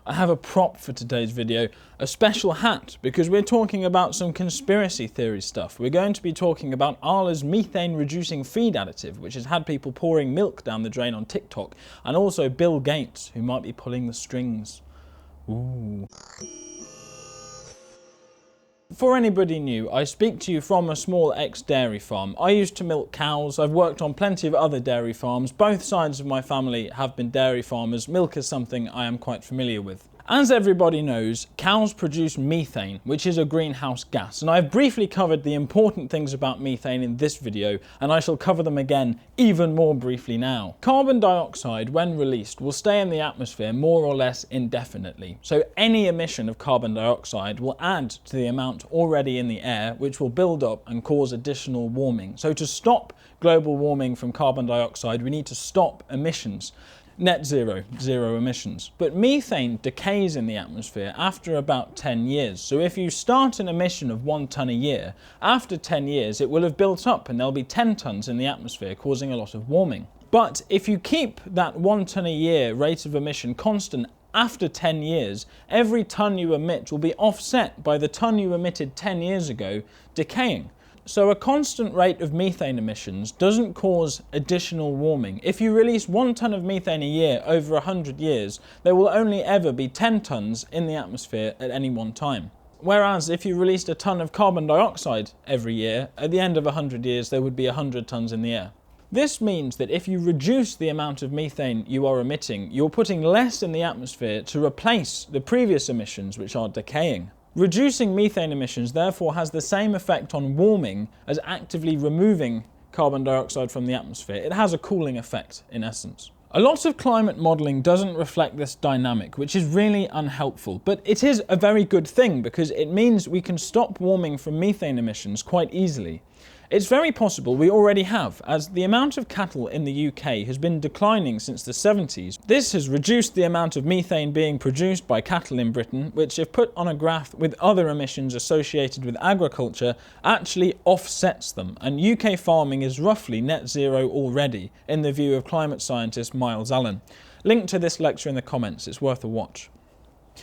I have a prop for today's video, a special hat, because we're talking about some conspiracy theory stuff. We're going to be talking about Arla's methane-reducing feed additive, which has had people pouring milk down the drain on TikTok, and also Bill Gates, who might be pulling the strings. Ooh. For anybody new, I speak to you from a small ex-dairy farm. I used to milk cows. I've worked on plenty of other dairy farms. Both sides of my family have been dairy farmers. Milk is something I am quite familiar with. As everybody knows, cows produce methane, which is a greenhouse gas, and I've briefly covered the important things about methane in this video, and I shall cover them again even more briefly now. Carbon dioxide, when released, will stay in the atmosphere more or less indefinitely, so any emission of carbon dioxide will add to the amount already in the air, which will build up and cause additional warming. So to stop global warming from carbon dioxide, we need to stop emissions. Net zero, zero emissions. But methane decays in the atmosphere after about 10 years. So if you start an emission of 1 tonne a year, after 10 years it will have built up and there'll be 10 tonnes in the atmosphere, causing a lot of warming. But if you keep that 1 tonne a year rate of emission constant after 10 years, every tonne you emit will be offset by the tonne you emitted 10 years ago decaying. So a constant rate of methane emissions doesn't cause additional warming. If you release 1 tonne of methane a year over 100 years, there will only ever be 10 tonnes in the atmosphere at any one time. Whereas if you released a tonne of carbon dioxide every year, at the end of 100 years there would be 100 tonnes in the air. This means that if you reduce the amount of methane you are emitting, you're putting less in the atmosphere to replace the previous emissions which are decaying. Reducing methane emissions therefore has the same effect on warming as actively removing carbon dioxide from the atmosphere. It has a cooling effect in essence. A lot of climate modelling doesn't reflect this dynamic, which is really unhelpful, but it is a very good thing because it means we can stop warming from methane emissions quite easily. It's very possible we already have, as the amount of cattle in the UK has been declining since the 70s. This has reduced the amount of methane being produced by cattle in Britain, which if put on a graph with other emissions associated with agriculture, actually offsets them. And UK farming is roughly net zero already, in the view of climate scientist Myles. Link to this lecture in the comments, it's worth a watch.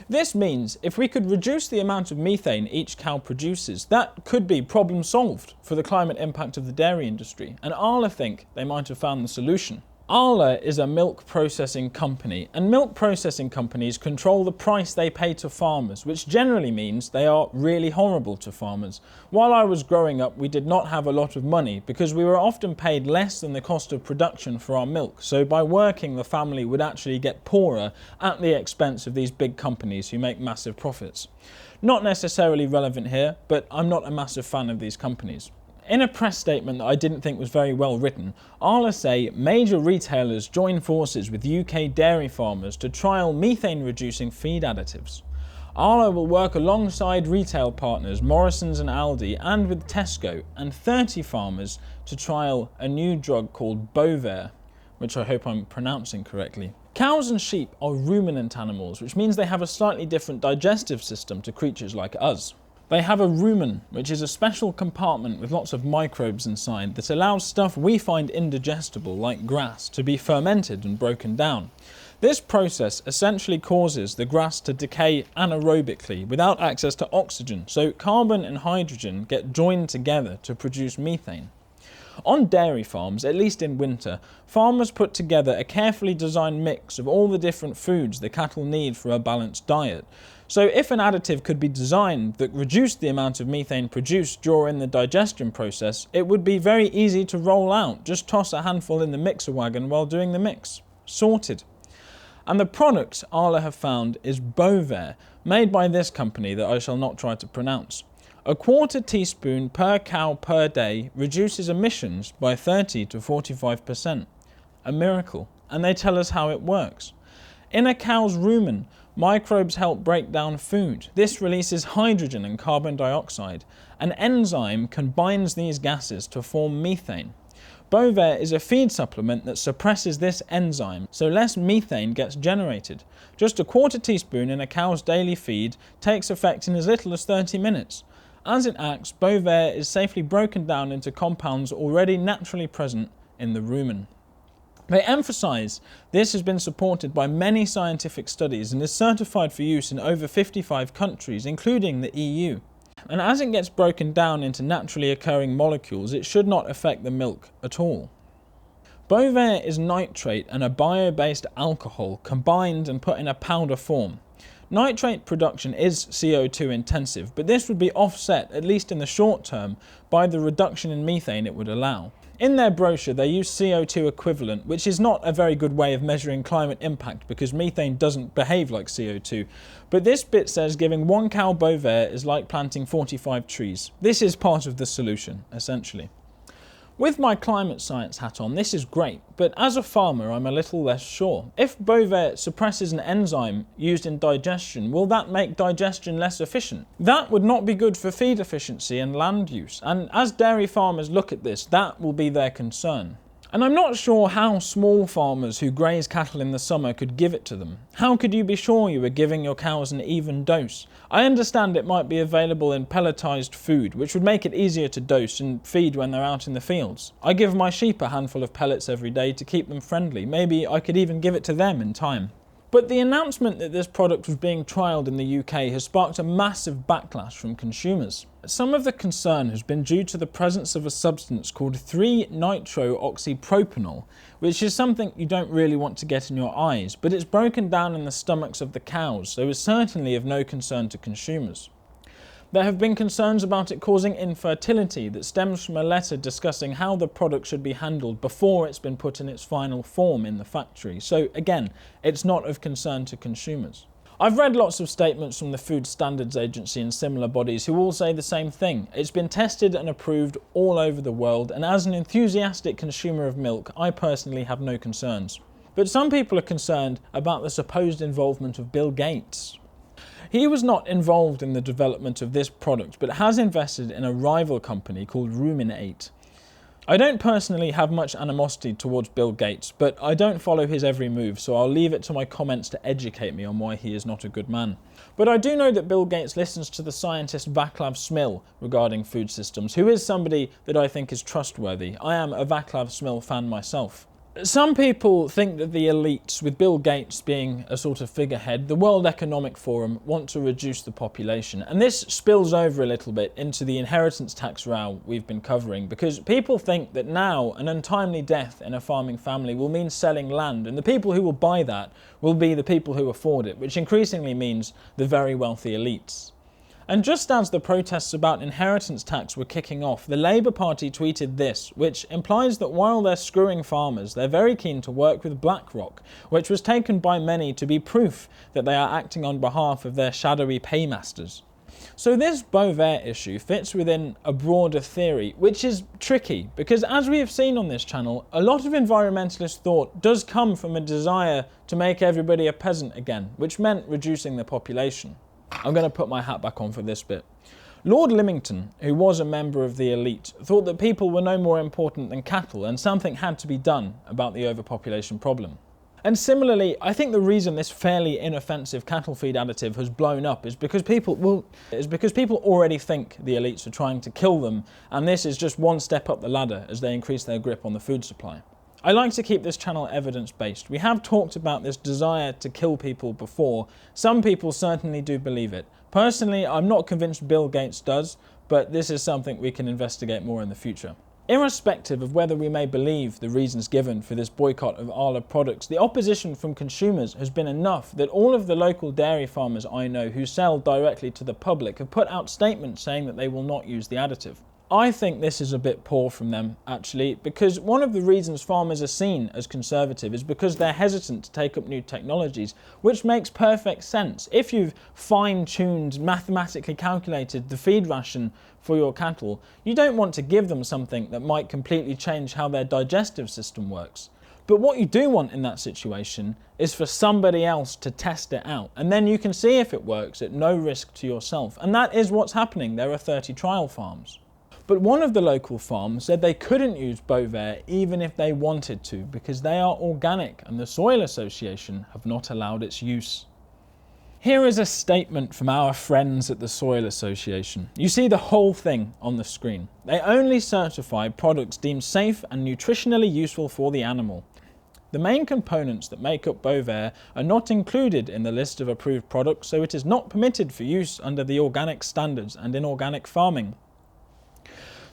This means if we could reduce the amount of methane each cow produces, that could be problem solved for the climate impact of the dairy industry, and Arla think they might have found the solution. Arla is a milk processing company, and milk processing companies control the price they pay to farmers, which generally means they are really horrible to farmers. While I was growing up, we did not have a lot of money because we were often paid less than the cost of production for our milk, so by working the family would actually get poorer at the expense of these big companies who make massive profits. Not necessarily relevant here, but I'm not a massive fan of these companies. In a press statement that I didn't think was very well written, Arla say major retailers join forces with UK dairy farmers to trial methane-reducing feed additives. Arla will work alongside retail partners Morrisons and Aldi and with Tesco and 30 farmers to trial a new drug called Bovaer, which I hope I'm pronouncing correctly. Cows and sheep are ruminant animals, which means they have a slightly different digestive system to creatures like us. They have a rumen, which is a special compartment with lots of microbes inside that allows stuff we find indigestible, like grass, to be fermented and broken down. This process essentially causes the grass to decay anaerobically without access to oxygen, so carbon and hydrogen get joined together to produce methane. On dairy farms, at least in winter, farmers put together a carefully designed mix of all the different foods the cattle need for a balanced diet. So if an additive could be designed that reduced the amount of methane produced during the digestion process, it would be very easy to roll out. Just toss a handful in the mixer wagon while doing the mix. Sorted. And the product Arla have found is Bovaer, made by this company that I shall not try to pronounce. A 1/4 teaspoon per cow per day reduces emissions by 30 to 45%. A miracle. And they tell us how it works. In a cow's rumen, microbes help break down food. This releases hydrogen and carbon dioxide. An enzyme combines these gases to form methane. Bovaer is a feed supplement that suppresses this enzyme, so less methane gets generated. Just a 1/4 teaspoon in a cow's daily feed takes effect in as little as 30 minutes. As it acts, Bovaer is safely broken down into compounds already naturally present in the rumen. They emphasise this has been supported by many scientific studies and is certified for use in over 55 countries, including the EU. And as it gets broken down into naturally occurring molecules, it should not affect the milk at all. Bovaer is nitrate and a bio-based alcohol combined and put in a powder form. Nitrate production is CO2 intensive, but this would be offset, at least in the short term, by the reduction in methane it would allow. In their brochure, they use CO2 equivalent, which is not a very good way of measuring climate impact because methane doesn't behave like CO2. But this bit says giving 1 cow Bovaer is like planting 45 trees. This is part of the solution, essentially. With my climate science hat on, this is great, but as a farmer, I'm a little less sure. If Bovaer suppresses an enzyme used in digestion, will that make digestion less efficient? That would not be good for feed efficiency and land use, and as dairy farmers look at this, that will be their concern. And I'm not sure how small farmers who graze cattle in the summer could give it to them. How could you be sure you were giving your cows an even dose? I understand it might be available in pelletized food, which would make it easier to dose and feed when they're out in the fields. I give my sheep a handful of pellets every day to keep them friendly. Maybe I could even give it to them in time. But the announcement that this product was being trialled in the UK has sparked a massive backlash from consumers. Some of the concern has been due to the presence of a substance called 3-nitrooxypropanol, which is something you don't really want to get in your eyes, but it's broken down in the stomachs of the cows, so is certainly of no concern to consumers. There have been concerns about it causing infertility that stems from a letter discussing how the product should be handled before it's been put in its final form in the factory. So again, it's not of concern to consumers. I've read lots of statements from the Food Standards Agency and similar bodies who all say the same thing. It's been tested and approved all over the world, and as an enthusiastic consumer of milk, I personally have no concerns. But some people are concerned about the supposed involvement of Bill Gates. He was not involved in the development of this product, but has invested in a rival company called Ruminate. I don't personally have much animosity towards Bill Gates, but I don't follow his every move, so I'll leave it to my comments to educate me on why he is not a good man. But I do know that Bill Gates listens to the scientist Václav Smil regarding food systems, who is somebody that I think is trustworthy. I am a Václav Smil fan myself. Some people think that the elites, with Bill Gates being a sort of figurehead, the World Economic Forum, want to reduce the population. And this spills over a little bit into the inheritance tax row we've been covering, because people think that now an untimely death in a farming family will mean selling land, and the people who will buy that will be the people who afford it, which increasingly means the very wealthy elites. And just as the protests about inheritance tax were kicking off, the Labour Party tweeted this, which implies that while they're screwing farmers, they're very keen to work with BlackRock, which was taken by many to be proof that they are acting on behalf of their shadowy paymasters. So this Bovaer issue fits within a broader theory, which is tricky, because as we have seen on this channel, a lot of environmentalist thought does come from a desire to make everybody a peasant again, which meant reducing the population. I'm going to put my hat back on for this bit. Lord Lymington, who was a member of the elite, thought that people were no more important than cattle and something had to be done about the overpopulation problem. And similarly, I think the reason this fairly inoffensive cattle feed additive has blown up is because people already think the elites are trying to kill them, and this is just one step up the ladder as they increase their grip on the food supply. I like to keep this channel evidence-based. We have talked about this desire to kill people before. Some people certainly do believe it. Personally, I'm not convinced Bill Gates does, but this is something we can investigate more in the future. Irrespective of whether we may believe the reasons given for this boycott of Arla products, the opposition from consumers has been enough that all of the local dairy farmers I know who sell directly to the public have put out statements saying that they will not use the additive. I think this is a bit poor from them, actually, because one of the reasons farmers are seen as conservative is because they're hesitant to take up new technologies, which makes perfect sense. If you've fine-tuned, mathematically calculated the feed ration for your cattle, you don't want to give them something that might completely change how their digestive system works. But what you do want in that situation is for somebody else to test it out, and then you can see if it works at no risk to yourself. And that is what's happening. There are 30 trial farms. But one of the local farms said they couldn't use Bovaer even if they wanted to because they are organic and the Soil Association have not allowed its use. Here is a statement from our friends at the Soil Association. You see the whole thing on the screen. They only certify products deemed safe and nutritionally useful for the animal. The main components that make up Bovaer are not included in the list of approved products, so it is not permitted for use under the organic standards and in organic farming.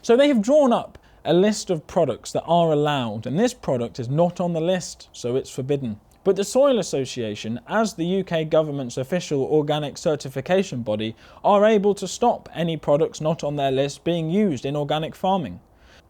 So they have drawn up a list of products that are allowed, and this product is not on the list, so it's forbidden. But the Soil Association, as the UK government's official organic certification body, are able to stop any products not on their list being used in organic farming.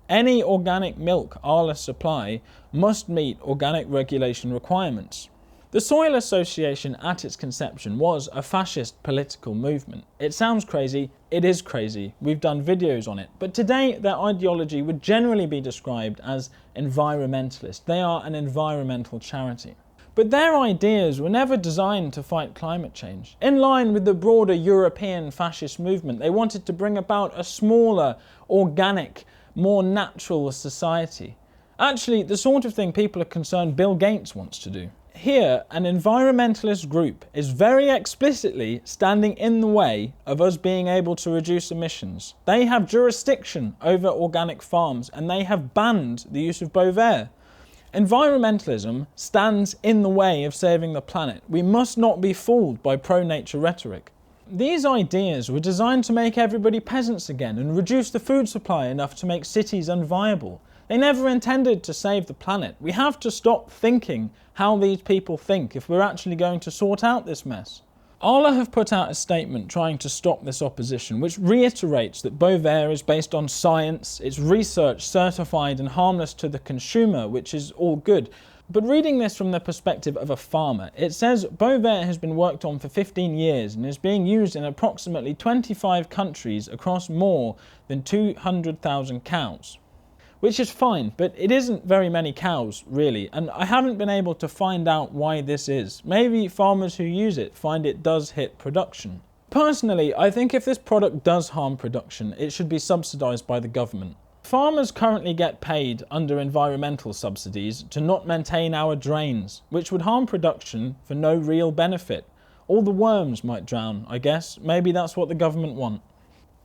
Any organic milk Arla supply must meet organic regulation requirements. The Soil Association at its conception was a fascist political movement. It sounds crazy, it is crazy, we've done videos on it, but today their ideology would generally be described as environmentalist. They are an environmental charity. But their ideas were never designed to fight climate change. In line with the broader European fascist movement, they wanted to bring about a smaller, organic, more natural society. Actually, the sort of thing people are concerned Bill Gates wants to do. Here, an environmentalist group is very explicitly standing in the way of us being able to reduce emissions. They have jurisdiction over organic farms and they have banned the use of Bovaer. Environmentalism stands in the way of saving the planet. We must not be fooled by pro-nature rhetoric. These ideas were designed to make everybody peasants again and reduce the food supply enough to make cities unviable. They never intended to save the planet. We have to stop thinking how these people think if we're actually going to sort out this mess. Arla have put out a statement trying to stop this opposition, which reiterates that Bovaer is based on science, it's research certified and harmless to the consumer, which is all good. But reading this from the perspective of a farmer, it says Bovaer has been worked on for 15 years and is being used in approximately 25 countries across more than 200,000 cows. Which is fine, but it isn't very many cows, really, and I haven't been able to find out why this is. Maybe farmers who use it find it does hit production. Personally, I think if this product does harm production, it should be subsidised by the government. Farmers currently get paid under environmental subsidies to not maintain our drains, which would harm production for no real benefit. All the worms might drown, I guess. Maybe that's what the government want.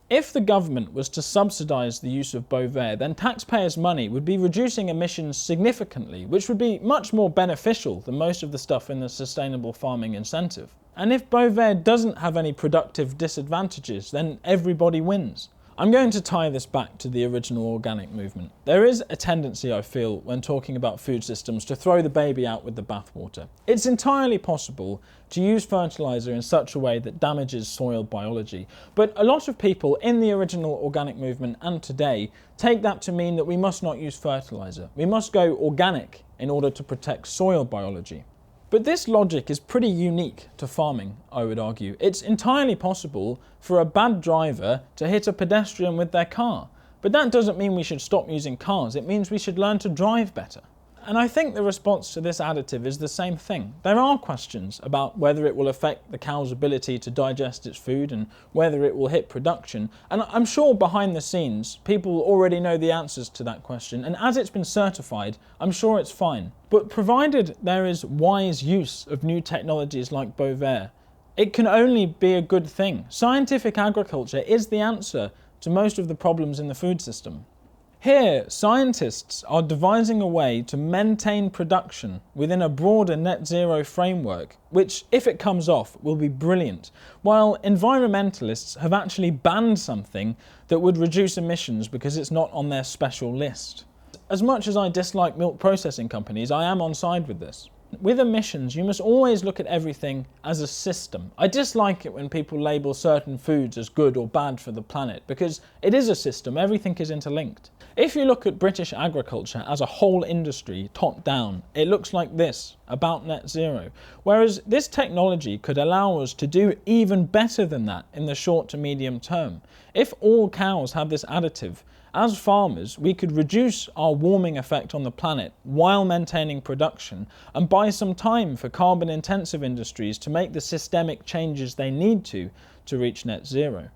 If the government was to subsidise the use of Bovaer, then taxpayers' money would be reducing emissions significantly, which would be much more beneficial than most of the stuff in the sustainable farming incentive. And if Bovaer doesn't have any productive disadvantages, then everybody wins. I'm going to tie this back to the original organic movement. There is a tendency, I feel, when talking about food systems to throw the baby out with the bathwater. It's entirely possible to use fertiliser in such a way that damages soil biology, but a lot of people in the original organic movement and today take that to mean that we must not use fertiliser. We must go organic in order to protect soil biology. But this logic is pretty unique to farming, I would argue. It's entirely possible for a bad driver to hit a pedestrian with their car. But that doesn't mean we should stop using cars, it means we should learn to drive better. And I think the response to this additive is the same thing. There are questions about whether it will affect the cow's ability to digest its food and whether it will hit production. And I'm sure behind the scenes, people already know the answers to that question. And as it's been certified, I'm sure it's fine. But provided there is wise use of new technologies like Bovaer, it can only be a good thing. Scientific agriculture is the answer to most of the problems in the food system. Here, scientists are devising a way to maintain production within a broader net zero framework, which, if it comes off, will be brilliant, while environmentalists have actually banned something that would reduce emissions because it's not on their special list. As much as I dislike milk processing companies, I am on side with this. With emissions, you must always look at everything as a system. I dislike it when people label certain foods as good or bad for the planet, because it is a system, everything is interlinked. If you look at British agriculture as a whole industry, top down, it looks like this, about net zero. Whereas this technology could allow us to do even better than that in the short to medium term. If all cows had this additive, as farmers, we could reduce our warming effect on the planet while maintaining production and buy some time for carbon-intensive industries to make the systemic changes they need to reach net zero.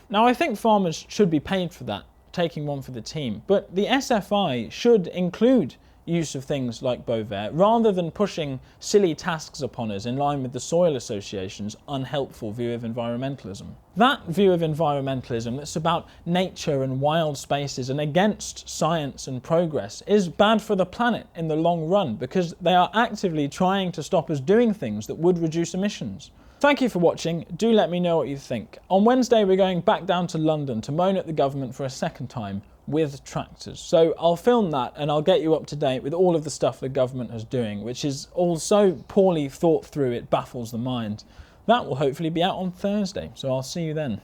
Now, I think farmers should be paid for that, taking one for the team, but the SFI should include use of things like Bovaer, rather than pushing silly tasks upon us in line with the Soil Association's unhelpful view of environmentalism. That view of environmentalism that's about nature and wild spaces and against science and progress is bad for the planet in the long run, because they are actively trying to stop us doing things that would reduce emissions. Thank you for watching. Do let me know what you think. On Wednesday we're going back down to London to moan at the government for a second time with tractors. So I'll film that and I'll get you up to date with all of the stuff the government is doing, which is all so poorly thought through it baffles the mind. That will hopefully be out on Thursday, so I'll see you then.